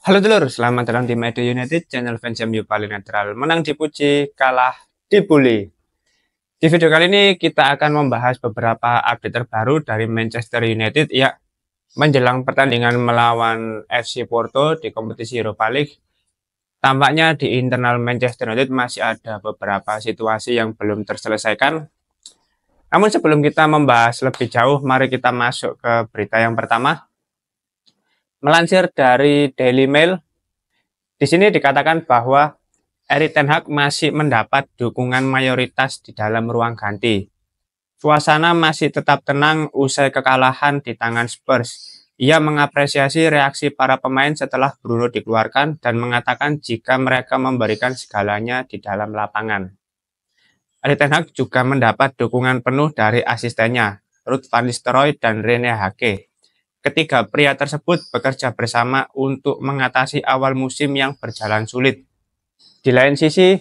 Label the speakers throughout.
Speaker 1: Halo dulur, selamat datang di Media United, channel fans MU paling netral. Menang dipuji, kalah dibully. Di video kali ini kita akan membahas beberapa update terbaru dari Manchester United ya, menjelang pertandingan melawan FC Porto di kompetisi Europa League. Tampaknya di internal Manchester United masih ada beberapa situasi yang belum terselesaikan. Namun sebelum kita membahas lebih jauh, mari kita masuk ke berita yang pertama. Melansir dari Daily Mail, di sini dikatakan bahwa Erik ten Hag masih mendapat dukungan mayoritas di dalam ruang ganti. Suasana masih tetap tenang usai kekalahan di tangan Spurs. Ia mengapresiasi reaksi para pemain setelah Bruno dikeluarkan dan mengatakan jika mereka memberikan segalanya di dalam lapangan. Erik ten Hag juga mendapat dukungan penuh dari asistennya, Ruud van Nistelrooy dan Rene Hake. Ketiga pria tersebut bekerja bersama untuk mengatasi awal musim yang berjalan sulit. Di lain sisi,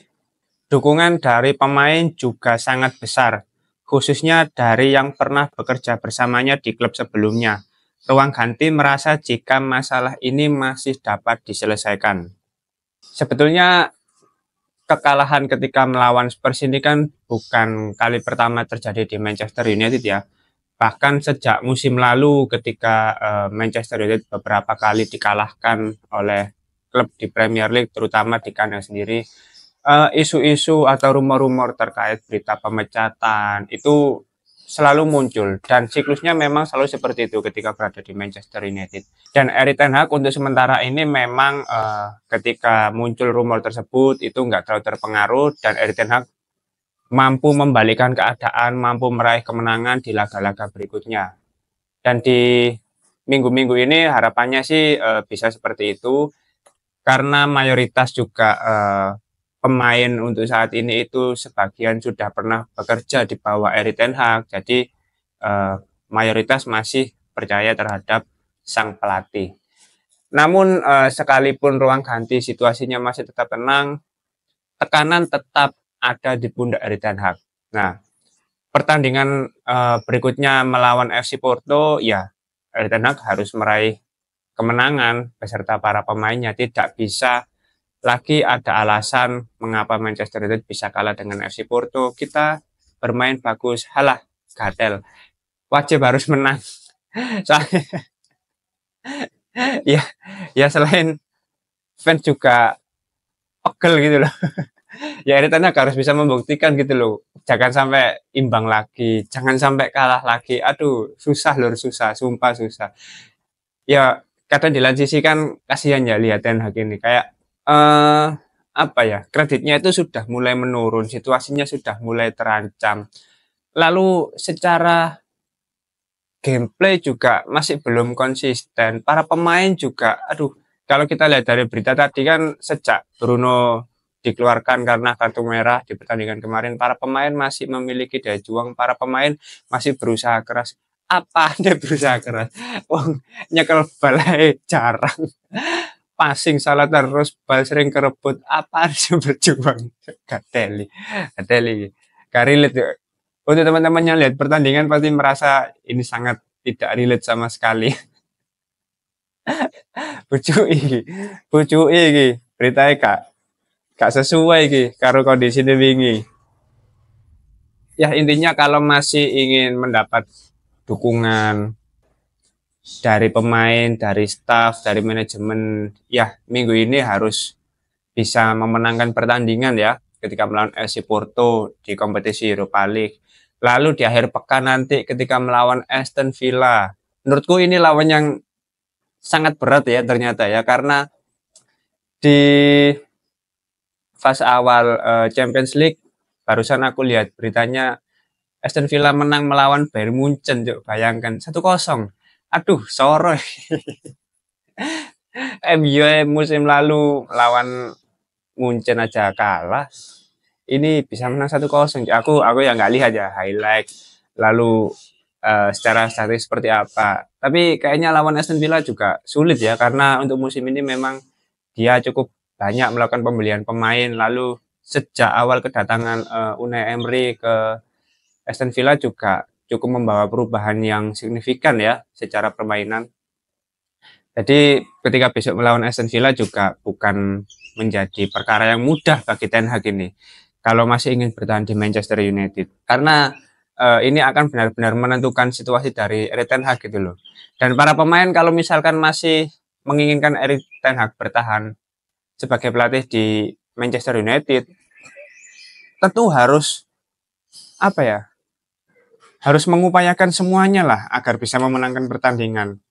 Speaker 1: dukungan dari pemain juga sangat besar, khususnya dari yang pernah bekerja bersamanya di klub sebelumnya. Ruang ganti merasa jika masalah ini masih dapat diselesaikan. Sebetulnya kekalahan ketika melawan Spurs ini kan bukan kali pertama terjadi di Manchester United ya. Bahkan sejak musim lalu ketika Manchester United beberapa kali dikalahkan oleh klub di Premier League, terutama di kandang sendiri, isu-isu atau rumor-rumor terkait berita pemecatan itu selalu muncul dan siklusnya memang selalu seperti itu ketika berada di Manchester United. Dan Erik ten Hag untuk sementara ini memang ketika muncul rumor tersebut itu nggak terlalu terpengaruh dan Erik ten Hag mampu membalikan keadaan, mampu meraih kemenangan di laga-laga berikutnya. Dan di minggu-minggu ini harapannya sih bisa seperti itu karena mayoritas juga pemain untuk saat ini itu sebagian sudah pernah bekerja di bawah Erik ten Hag, jadi mayoritas masih percaya terhadap sang pelatih. Namun sekalipun ruang ganti situasinya masih tetap tenang, tekanan tetap ada di pundak Erik ten Hag. Nah, pertandingan berikutnya melawan FC Porto, ya Erik ten Hag harus meraih kemenangan beserta para pemainnya. Tidak bisa lagi ada alasan mengapa Manchester United bisa kalah dengan FC Porto. Kita bermain bagus, halah, gatel. Wajib harus menang. Soalnya, ya, ya selain fans juga pegel gitu loh. Ya Erik ten Hag harus bisa membuktikan gitu loh. Jangan sampai imbang lagi, jangan sampai kalah lagi. Aduh, susah lur, susah, sumpah susah. Ya kadang di lain sisi kan kasihan ya lihat ten Hag ini kayak eh apa ya, kreditnya itu sudah mulai menurun, situasinya sudah mulai terancam. Lalu secara gameplay juga masih belum konsisten. Para pemain juga, aduh, kalau kita lihat dari berita tadi kan sejak Bruno dikeluarkan karena kartu merah di pertandingan kemarin, para pemain masih memiliki daya juang, para pemain masih berusaha keras. Apa dia berusaha keras? Wong nyekel balai jarang, passing salah terus, bal sering kerebut. Apa dia berjuang? Gateli, gateli. Gak relate ya. Untuk teman-teman yang lihat pertandingan pasti merasa ini sangat tidak relate sama sekali. Pucuki iki, pucuki iki. Beritanya gak sesuai iki karo kondisi wingi. Ya intinya kalau masih ingin mendapat dukungan dari pemain, dari staff, dari manajemen, ya minggu ini harus bisa memenangkan pertandingan ya ketika melawan FC Porto di kompetisi Europa League. Lalu di akhir pekan nanti ketika melawan Aston Villa. Menurutku ini lawan yang sangat berat ya ternyata ya karena di fase awal Champions League barusan aku lihat beritanya Aston Villa menang melawan Bayern Munchen, bayangkan 1-0. Aduh, soro. MU musim lalu lawan Munchen aja kalah. Ini bisa menang 1-0. Aku ya nggak lihat ya highlight lalu secara statis seperti apa. Tapi kayaknya lawan Aston Villa juga sulit ya karena untuk musim ini memang dia cukup banyak melakukan pembelian pemain. Lalu sejak awal kedatangan Unai Emery ke Aston Villa juga cukup membawa perubahan yang signifikan ya secara permainan. Jadi ketika besok melawan Aston Villa juga bukan menjadi perkara yang mudah bagi Ten Hag ini kalau masih ingin bertahan di Manchester United, karena ini akan benar-benar menentukan situasi dari Erik ten Hag gitu loh. Dan para pemain kalau misalkan masih menginginkan Erik ten Hag bertahan sebagai pelatih di Manchester United, tentu harus apa ya? Harus mengupayakan semuanya lah agar bisa memenangkan pertandingan.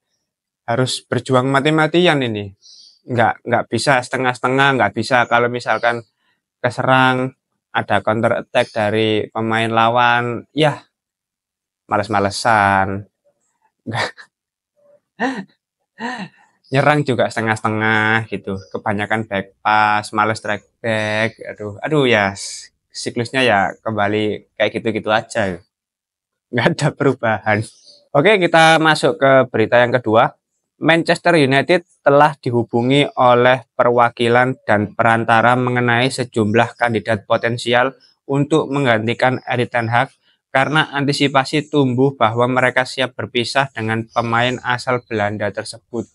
Speaker 1: Harus berjuang mati-matian ini. Nggak bisa setengah-setengah, nggak bisa kalau misalkan keserang ada counter attack dari pemain lawan, ya males-malesan. Nyerang juga setengah-setengah gitu. Kebanyakan back pass, males track back. Aduh ya siklusnya ya kembali kayak gitu-gitu aja. Nggak ada perubahan. Oke, kita masuk ke berita yang kedua. Manchester United telah dihubungi oleh perwakilan dan perantara mengenai sejumlah kandidat potensial untuk menggantikan Erik ten Hag karena antisipasi tumbuh bahwa mereka siap berpisah dengan pemain asal Belanda tersebut.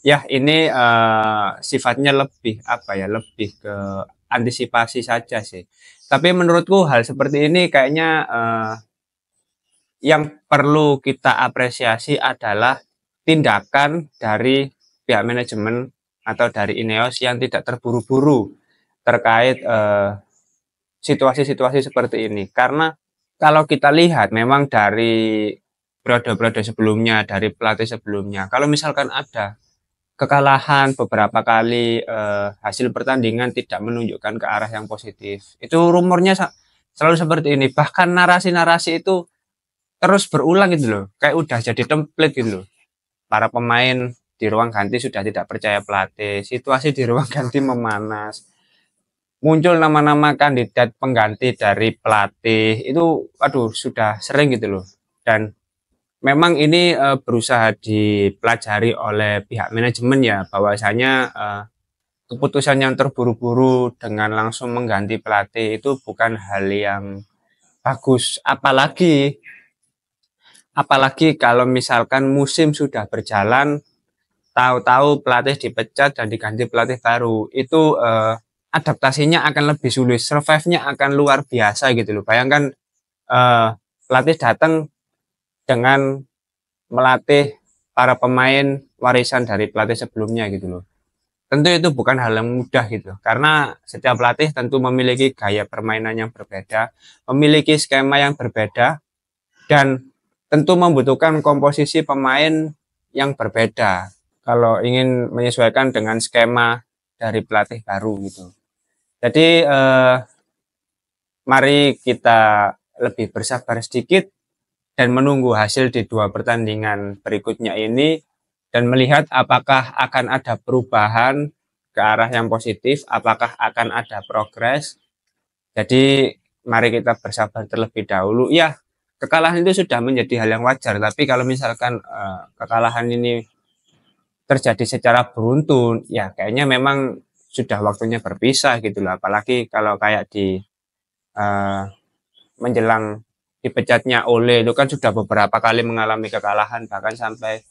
Speaker 1: Ya, ini sifatnya lebih apa ya, lebih ke antisipasi saja sih. Tapi menurutku hal seperti ini kayaknya yang perlu kita apresiasi adalah tindakan dari pihak manajemen atau dari Ineos yang tidak terburu-buru terkait situasi-situasi seperti ini. Karena kalau kita lihat memang dari periode-periode sebelumnya, dari pelatih sebelumnya, kalau misalkan ada kekalahan beberapa kali, hasil pertandingan tidak menunjukkan ke arah yang positif. Itu rumornya selalu seperti ini. Bahkan narasi-narasi itu terus berulang gitu loh. Kayak udah jadi template gitu loh. Para pemain di ruang ganti sudah tidak percaya pelatih. Situasi di ruang ganti memanas. Muncul nama-nama kandidat pengganti dari pelatih. Itu aduh sudah sering gitu loh. Dan memang ini berusaha dipelajari oleh pihak manajemen ya, bahwasanya keputusan yang terburu-buru dengan langsung mengganti pelatih itu bukan hal yang bagus. Apalagi kalau misalkan musim sudah berjalan, tahu-tahu pelatih dipecat dan diganti pelatih baru, itu adaptasinya akan lebih sulit, survive-nya akan luar biasa gitu loh. Bayangkan pelatih datang dengan melatih para pemain warisan dari pelatih sebelumnya gitu loh. Tentu itu bukan hal yang mudah gitu, karena setiap pelatih tentu memiliki gaya permainan yang berbeda, memiliki skema yang berbeda, dan tentu membutuhkan komposisi pemain yang berbeda kalau ingin menyesuaikan dengan skema dari pelatih baru gitu. Jadi mari kita lebih bersabar sedikit dan menunggu hasil di dua pertandingan berikutnya ini dan melihat apakah akan ada perubahan ke arah yang positif, apakah akan ada progres. Jadi mari kita bersabar terlebih dahulu. Ya, kekalahan itu sudah menjadi hal yang wajar, tapi kalau misalkan kekalahan ini terjadi secara beruntun, ya kayaknya memang sudah waktunya berpisah gitu loh. Apalagi kalau kayak di menjelang dipecatnya Ole itu kan sudah beberapa kali mengalami kekalahan, bahkan sampai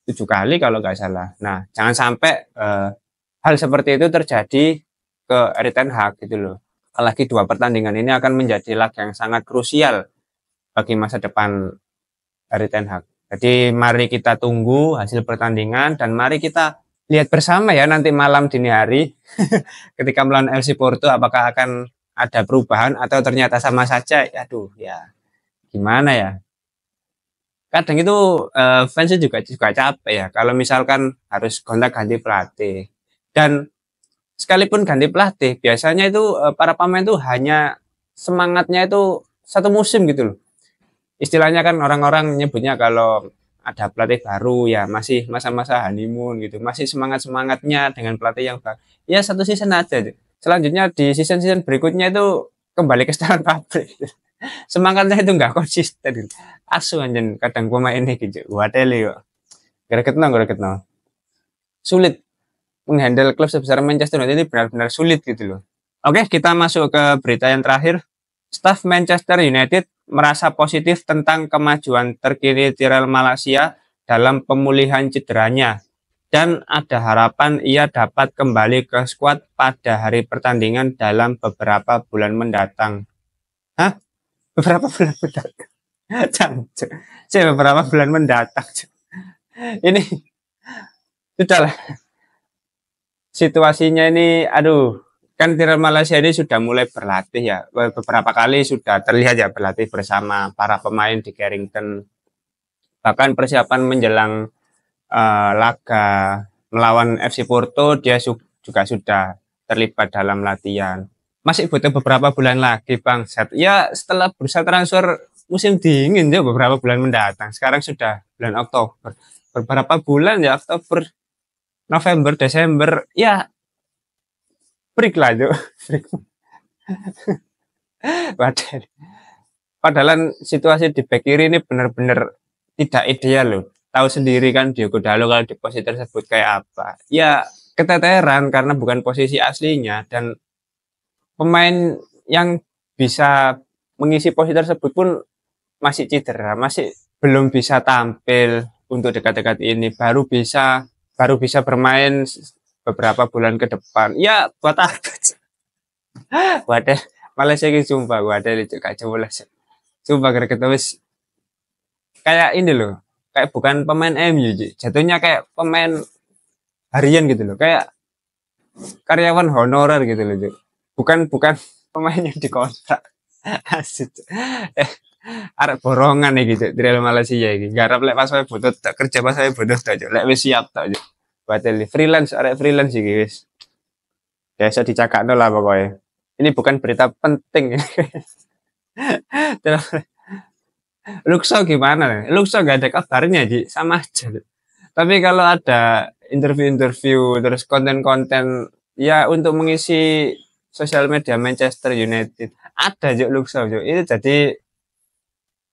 Speaker 1: 7 kali kalau nggak salah. Nah, jangan sampai hal seperti itu terjadi ke Erik ten Hag gitu loh. Apalagi dua pertandingan ini akan menjadi lag yang sangat krusial bagi masa depan Erik ten Hag. Jadi mari kita tunggu hasil pertandingan dan mari kita lihat bersama ya nanti malam dini hari ketika melawan FC Porto apakah akan ada perubahan atau ternyata sama saja. Aduh ya gimana ya. Kadang itu fansnya juga capek ya kalau misalkan harus gonta-ganti pelatih. Dan sekalipun ganti pelatih, biasanya itu para pemain itu hanya semangatnya itu satu musim gitu loh. Istilahnya kan orang-orang nyebutnya kalau ada pelatih baru ya masih masa-masa honeymoon gitu, masih semangat-semangatnya dengan pelatih yang baru. Ya satu season aja. Selanjutnya di season-season berikutnya itu kembali ke setelan pabrik. Semangatnya itu nggak konsisten gitu. Asu anjen kadang pemain ini gitu. Wadeli kok. Gara-gara sulit menghandle klub sebesar Manchester United ini benar-benar sulit gitu loh. Oke, kita masuk ke berita yang terakhir. Staf Manchester United merasa positif tentang kemajuan terkini Tyrell Malacia dalam pemulihan cederanya dan ada harapan ia dapat kembali ke skuad pada hari pertandingan dalam beberapa bulan mendatang. Hah? Beberapa bulan mendatang? Jancuk. Saya beberapa bulan mendatang. Ini sudahlah. Situasinya ini, aduh, kan timnas Malaysia ini sudah mulai berlatih ya. Beberapa kali sudah terlihat ya berlatih bersama para pemain di Carrington. Bahkan persiapan menjelang laga melawan FC Porto dia juga sudah terlibat dalam latihan. Masih butuh beberapa bulan lagi Bang. Ya setelah bursa transfer musim dingin ya beberapa bulan mendatang. Sekarang sudah bulan Oktober. Beberapa bulan ya Oktober, November, Desember ya break lah yuk. Padahal situasi di back kiri ini benar-benar tidak ideal loh. Tahu sendiri kan Diogo Dalot kalau di posisi tersebut kayak apa. Ya keteteran karena bukan posisi aslinya dan pemain yang bisa mengisi posisi tersebut pun masih cedera, masih belum bisa tampil untuk dekat-dekat ini. Baru bisa bermain beberapa bulan ke depan. Ya buat apa? Wadah Malaysia ini sumpah wadah itu kacau lah. Sumpah kira-kira kayak ini loh, kayak bukan pemain MU, jatuhnya kayak pemain harian gitu loh, kayak karyawan honorer gitu loh, bukan pemain yang dikontrak. Asik. Arek borongan nih gitu di Real Malaysia ini. Garap lek pas saya butuh kerja pas saya butuh aja, lek wis siap tak aja. Batal freelance, arek freelance iki wis. Biasa dicakakno lah pokoknya. Ini bukan berita penting. Luxo gimana? Luxo gak ada kabarnya, Ji. Sama aja. Tapi kalau ada interview-interview, terus konten-konten, ya untuk mengisi sosial media Manchester United, ada Ji Luxo, Ji. Itu jadi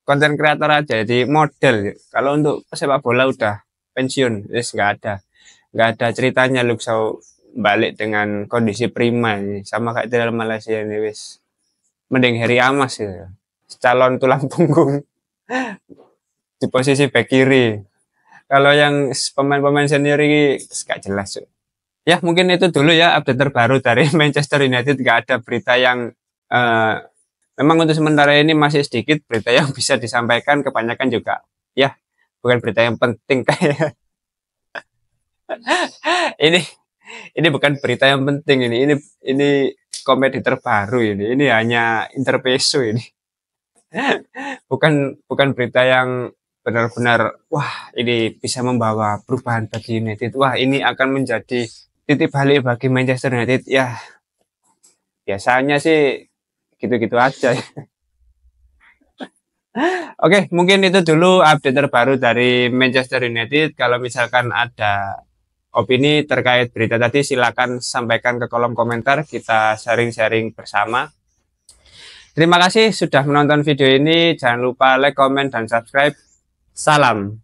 Speaker 1: konten kreator aja, jadi model. Ji. Kalau untuk sepak bola udah pensiun, wis nggak ada ceritanya Luxo balik dengan kondisi prima, Ji. Sama kayak di dalam Malaysia ini, wis. Mending Heri Amas ya. Calon tulang punggung di posisi back kiri. Kalau yang pemain-pemain senior ini gak jelas. Ya mungkin itu dulu ya update terbaru dari Manchester United. Gak ada berita yang memang untuk sementara ini masih sedikit berita yang bisa disampaikan. Kebanyakan juga ya bukan berita yang penting kayak ini bukan berita yang penting ini komedi terbaru ini hanya intermezzo ini. bukan berita yang benar-benar wah ini bisa membawa perubahan bagi United, wah ini akan menjadi titik balik bagi Manchester United. Ya biasanya sih gitu-gitu aja. Oke, mungkin itu dulu update terbaru dari Manchester United. Kalau misalkan ada opini terkait berita tadi silakan sampaikan ke kolom komentar, kita sharing-sharing bersama. Terima kasih sudah menonton video ini. Jangan lupa like, comment, dan subscribe. Salam.